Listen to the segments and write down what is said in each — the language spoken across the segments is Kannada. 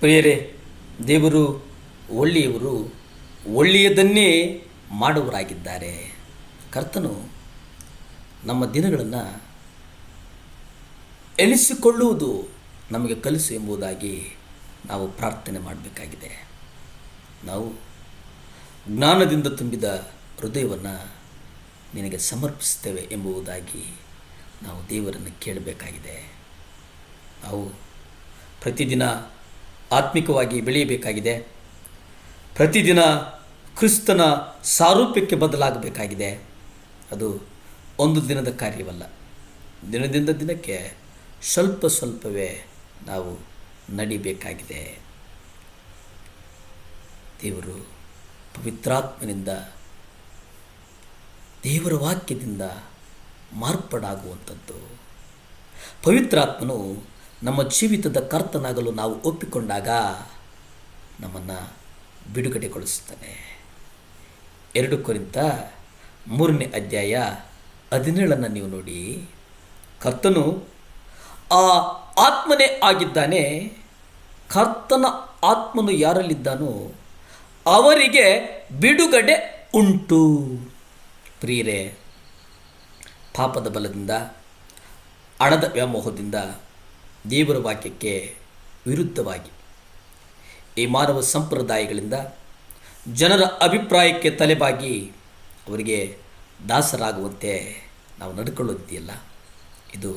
ಪ್ರಿಯರೇ, ದೇವರು ಒಳ್ಳೆಯವರು, ಒಳ್ಳೆಯದನ್ನೇ ಮಾಡುವರಾಗಿದ್ದಾರೆ. ಕರ್ತನು ನಮ್ಮ ದಿನಗಳನ್ನು ಎಣಿಸಿಕೊಳ್ಳುವುದು ನಮಗೆ ಕಲಿಸು ಎಂಬುದಾಗಿ ನಾವು ಪ್ರಾರ್ಥನೆ ಮಾಡಬೇಕಾಗಿದೆ. ನಾವು ಜ್ಞಾನದಿಂದ ತುಂಬಿದ ಹೃದಯವನ್ನು ನಿನಗೆ ಸಮರ್ಪಿಸ್ತೇವೆ ಎಂಬುದಾಗಿ ನಾವು ದೇವರನ್ನು ಕೇಳಬೇಕಾಗಿದೆ. ನಾವು ಪ್ರತಿದಿನ ಆತ್ಮಿಕವಾಗಿ ಬೆಳೆಯಬೇಕಾಗಿದೆ. ಪ್ರತಿದಿನ ಕ್ರಿಸ್ತನ ಸಾರೂಪ್ಯಕ್ಕೆ ಬದಲಾಗಬೇಕಾಗಿದೆ. ಅದು ಒಂದು ದಿನದ ಕಾರ್ಯವಲ್ಲ. ದಿನದಿಂದ ದಿನಕ್ಕೆ ಸ್ವಲ್ಪ ಸ್ವಲ್ಪವೇ ನಾವು ನಡಿಬೇಕಾಗಿದೆ. ದೇವರು ಪವಿತ್ರಾತ್ಮನಿಂದ, ದೇವರ ವಾಕ್ಯದಿಂದ ಮಾರ್ಪಾಡಾಗುವಂಥದ್ದು. ಪವಿತ್ರಾತ್ಮನು ನಮ್ಮ ಜೀವಿತದ ಕರ್ತನಾಗಲು ನಾವು ಒಪ್ಪಿಕೊಂಡಾಗ ನಮ್ಮನ್ನು ಬಿಡುಗಡೆಗೊಳಿಸುತ್ತಾನೆ. 2 ಕೊರಿಂಥ 3ನೇ ಅಧ್ಯಾಯ 17 ನೀವು ನೋಡಿ. ಕರ್ತನು ಆ ಆತ್ಮನೇ ಆಗಿದ್ದಾನೆ. ಕರ್ತನ ಆತ್ಮನು ಯಾರಲ್ಲಿದ್ದಾನೋ ಅವರಿಗೆ ಬಿಡುಗಡೆ ಉಂಟು. ಪ್ರಿಯರೇ, ಪಾಪದ ಬಲದಿಂದ, ಹಣದ ವ್ಯಾಮೋಹದಿಂದ, ದೇವರ ವಾಕ್ಯಕ್ಕೆ ವಿರುದ್ಧವಾಗಿ, ಈ ಮಾನವ ಸಂಪ್ರದಾಯಗಳಿಂದ, ಜನರ ಅಭಿಪ್ರಾಯಕ್ಕೆ ತಲೆಬಾಗಿ ಅವರಿಗೆ ದಾಸರಾಗುವಂತೆ ನಾವು ನಡ್ಕೊಳ್ಳೋದಿದೆಯಲ್ಲ, ಇದು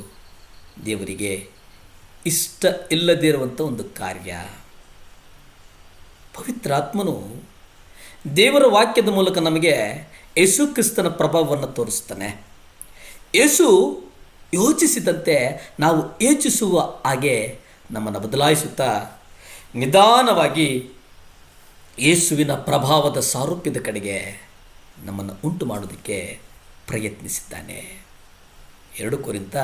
ದೇವರಿಗೆ ಇಷ್ಟ ಇಲ್ಲದೇ ಇರುವಂಥ ಒಂದು ಕಾರ್ಯ. ಪವಿತ್ರಾತ್ಮನು ದೇವರ ವಾಕ್ಯದ ಮೂಲಕ ನಮಗೆ ಯೇಸು ಕ್ರಿಸ್ತನ ಪ್ರಭಾವವನ್ನು ತೋರಿಸ್ತಾನೆ. ಯೇಸು ಯೋಚಿಸಿದಂತೆ ನಾವು ಯೋಚಿಸುವ ಹಾಗೆ ನಮ್ಮನ್ನು ಬದಲಾಯಿಸುತ್ತಾ ನಿಧಾನವಾಗಿ ಯೇಸುವಿನ ಪ್ರಭಾವದ ಸಾರೂಪ್ಯದ ಕಡೆಗೆ ನಮ್ಮನ್ನು ಉಂಟು ಮಾಡೋದಕ್ಕೆ ಪ್ರಯತ್ನಿಸಿದ್ದಾನೆ. 2 ಕೊರಿಂಥ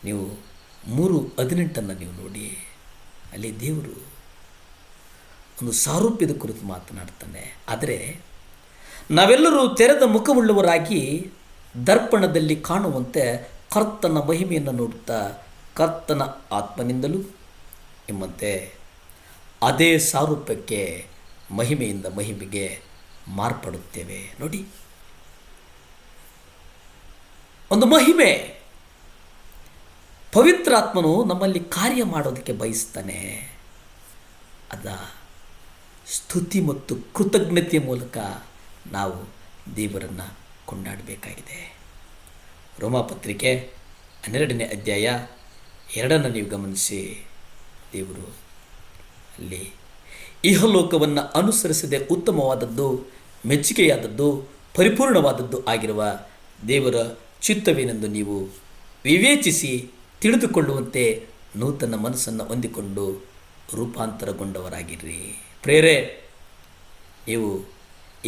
ನೀವು 3:18 ನೀವು ನೋಡಿ. ಅಲ್ಲಿ ದೇವರು ಒಂದು ಸಾರೂಪ್ಯದ ಕುರಿತು ಮಾತನಾಡ್ತಾನೆ. ಆದರೆ ನಾವೆಲ್ಲರೂ ತೆರೆದ ಮುಖವುಳ್ಳವರಾಗಿ ದರ್ಪಣದಲ್ಲಿ ಕಾಣುವಂತೆ ಕರ್ತನ ಮಹಿಮೆಯನ್ನು ನೋಡುತ್ತಾ ಕರ್ತನ ಆತ್ಮನಿಂದಲೂ ಎಂಬಂತೆ ಅದೇ ಸಾರೂಪ್ಯಕ್ಕೆ ಮಹಿಮೆಯಿಂದ ಮಹಿಮೆಗೆ ಮಾರ್ಪಡುತ್ತೇವೆ. ನೋಡಿ, ಒಂದು ಮಹಿಮೆ. ಪವಿತ್ರಾತ್ಮನು ನಮ್ಮಲ್ಲಿ ಕಾರ್ಯ ಮಾಡೋದಕ್ಕೆ ಬಯಸ್ತಾನೆ. ಅದ ಸ್ತುತಿ ಮತ್ತು ಕೃತಜ್ಞತೆಯ ಮೂಲಕ ನಾವು ದೇವರನ್ನು ಕೊಂಡಾಡಬೇಕಾಗಿದೆ. ರೋಮಾಪತ್ರಿಕೆ 12ನೇ ಅಧ್ಯಾಯ 2 ನೀವು ಗಮನಿಸಿ. ದೇವರು ಅಲ್ಲಿ ಇಹಲೋಕವನ್ನು ಅನುಸರಿಸದೆ ಉತ್ತಮವಾದದ್ದು, ಮೆಚ್ಚುಗೆಯಾದದ್ದು, ಪರಿಪೂರ್ಣವಾದದ್ದು ಆಗಿರುವ ದೇವರ ಚಿತ್ತವೇನೆಂದು ನೀವು ವಿವೇಚಿಸಿ ತಿಳಿದುಕೊಳ್ಳುವಂತೆ ನೂತನ ಮನಸ್ಸನ್ನು ಹೊಂದಿಕೊಂಡು ರೂಪಾಂತರಗೊಂಡವರಾಗಿರ್ರಿ. ಪ್ರೇರೆ, ನೀವು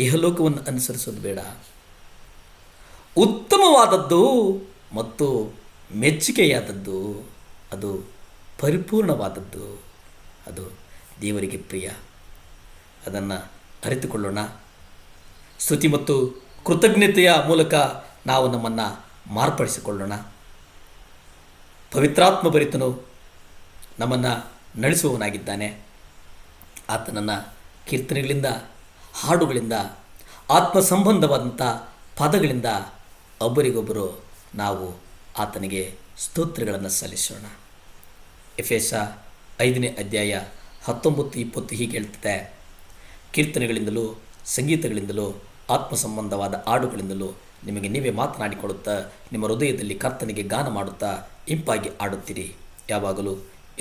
ಇಹಲೋಕವನ್ನು ಅನುಸರಿಸೋದು ಬೇಡ. ಉತ್ತಮವಾದದ್ದು ಮತ್ತು ಮೆಚ್ಚುಗೆಯಾದದ್ದು, ಅದು ಪರಿಪೂರ್ಣವಾದದ್ದು, ಅದು ದೇವರಿಗೆ ಪ್ರಿಯ. ಅದನ್ನು ಅರಿತುಕೊಳ್ಳೋಣ. ಸ್ತುತಿ ಮತ್ತು ಕೃತಜ್ಞತೆಯ ಮೂಲಕ ನಾವು ನಮ್ಮನ್ನು ಮಾರ್ಪಡಿಸಿಕೊಳ್ಳೋಣ. ಪವಿತ್ರಾತ್ಮ ಭರಿತನು ನಮ್ಮನ್ನು ನಡೆಸುವವನಾಗಿದ್ದಾನೆ. ಆತನನ್ನು ಕೀರ್ತನೆಗಳಿಂದ, ಹಾಡುಗಳಿಂದ, ಆತ್ಮ ಸಂಬಂಧವಾದಂಥ ಪದಗಳಿಂದ ಒಬ್ಬರಿಗೊಬ್ಬರು ನಾವು ಆತನಿಗೆ ಸ್ತೋತ್ರಗಳನ್ನು ಸಲ್ಲಿಸೋಣ. ಎಫೆಸ 5ನೇ ಅಧ್ಯಾಯ 19-20 ಹೀಗೆ ಹೇಳ್ತದೆ. ಕೀರ್ತನೆಗಳಿಂದಲೂ, ಸಂಗೀತಗಳಿಂದಲೂ, ಆತ್ಮ ಸಂಬಂಧವಾದ ಹಾಡುಗಳಿಂದಲೂ ನಿಮಗೆ ನೀವೇ ಮಾತನಾಡಿಕೊಳ್ಳುತ್ತಾ ನಿಮ್ಮ ಹೃದಯದಲ್ಲಿ ಕರ್ತನಿಗೆ ಗಾನ ಮಾಡುತ್ತಾ ಇಂಪಾಗಿ ಆಡುತ್ತೀರಿ. ಯಾವಾಗಲೂ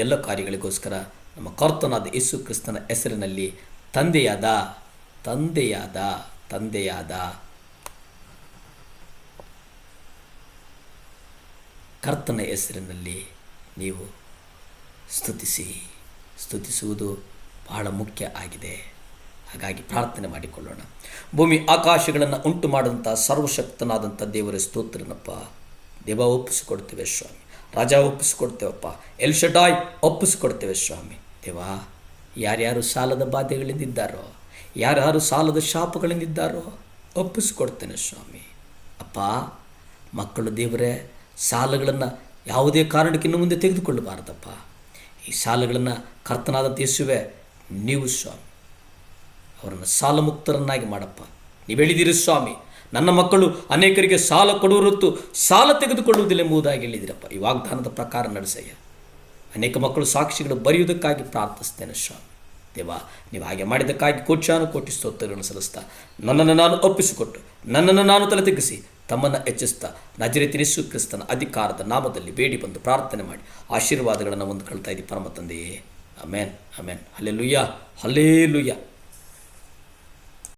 ಎಲ್ಲ ಕಾರ್ಯಗಳಿಗೋಸ್ಕರ ನಮ್ಮ ಕರ್ತನಾದ ಯೇಸು ಕ್ರಿಸ್ತನ ಹೆಸರಿನಲ್ಲಿ ತಂದೆಯಾದ ಕರ್ತನ ಹೆಸರಿನಲ್ಲಿ ನೀವು ಸ್ತುತಿಸುವುದು ಬಹಳ ಮುಖ್ಯ ಆಗಿದೆ. ಹಾಗಾಗಿ ಪ್ರಾರ್ಥನೆ ಮಾಡಿಕೊಳ್ಳೋಣ. ಭೂಮಿ ಆಕಾಶಗಳನ್ನು ಉಂಟು ಮಾಡಿದಂಥ ಸರ್ವಶಕ್ತನಾದಂಥ ದೇವರ ಸ್ತೋತ್ರನಪ್ಪ. ದೇವ ಒಪ್ಪಿಸಿಕೊಡ್ತೇವೆ ಸ್ವಾಮಿ. ರಾಜ ಒಪ್ಪಿಸಿಕೊಡ್ತೇವಪ್ಪ. ಎಲ್ ಶಡಾಯ್ ಒಪ್ಪಿಸಿಕೊಡ್ತೇವೆ ಸ್ವಾಮಿ. ದೇವಾ, ಯಾರ್ಯಾರು ಸಾಲದ ಬಾಧೆಗಳಿಂದಿದ್ದಾರೋ, ಯಾರ್ಯಾರು ಸಾಲದ ಶಾಪಗಳಿಂದಿದ್ದಾರೋ ಒಪ್ಪಿಸಿಕೊಡ್ತೇನೆ ಸ್ವಾಮಿ. ಅಪ್ಪ, ಮಕ್ಕಳು ದೇವರೇ ಸಾಲಗಳನ್ನು ಯಾವುದೇ ಕಾರಣಕ್ಕೆ ಇನ್ನು ಮುಂದೆ ತೆಗೆದುಕೊಳ್ಳಬಾರದಪ್ಪ. ಈ ಸಾಲಗಳನ್ನು ಕರ್ತನಾದಂಥ ಯೇಸುವೆ ನೀವು ಸ್ವಾಮಿ ಅವರನ್ನು ಸಾಲ ಮುಕ್ತರನ್ನಾಗಿ ಮಾಡಪ್ಪ. ನೀವು ಹೇಳಿದಿರಿ ಸ್ವಾಮಿ, ನನ್ನ ಮಕ್ಕಳು ಅನೇಕರಿಗೆ ಸಾಲ ಕೊಡುವ ಸಾಲ ತೆಗೆದುಕೊಳ್ಳುವುದಿಲ್ಲ ಎಂಬುದಾಗಿ ಹೇಳಿದಿರಪ್ಪ. ಈ ವಾಗ್ದಾನದ ಪ್ರಕಾರ ನಡೆಸಯ್ಯ. ಅನೇಕ ಮಕ್ಕಳು ಸಾಕ್ಷಿಗಳು ಬರೆಯುವುದಕ್ಕಾಗಿ ಪ್ರಾರ್ಥಿಸ್ತೇನೆ ಸ್ವಾಮಿ. ದೇವ, ನೀವು ಹಾಗೆ ಮಾಡಿದ್ದಕ್ಕಾಗಿ ಕೋಟಿ ಸ್ತೋತ್ರಗಳನ್ನು ಸಲ್ಲಿಸ್ತಾ ನನ್ನನ್ನು ನಾನು ಒಪ್ಪಿಸಿಕೊಟ್ಟು ನನ್ನನ್ನು ನಾನು ತಲೆ ತಗ್ಗಿಸಿ ತಮ್ಮನ್ನು ಹೆಚ್ಚಿಸ್ತಾ ನಜರೇತಿನ ಯೇಸು ಕ್ರಿಸ್ತನ ಅಧಿಕಾರದ ನಾಮದಲ್ಲಿ ಬೇಡಿ ಬಂದು ಪ್ರಾರ್ಥನೆ ಮಾಡಿ ಆಶೀರ್ವಾದಗಳನ್ನು ಹೊಂದಿಕೊಳ್ತಾ ಇದ್ದೀವಿ ಪರಮ ತಂದೆಯೇ. Amen amen. Hallelujah hallelujah.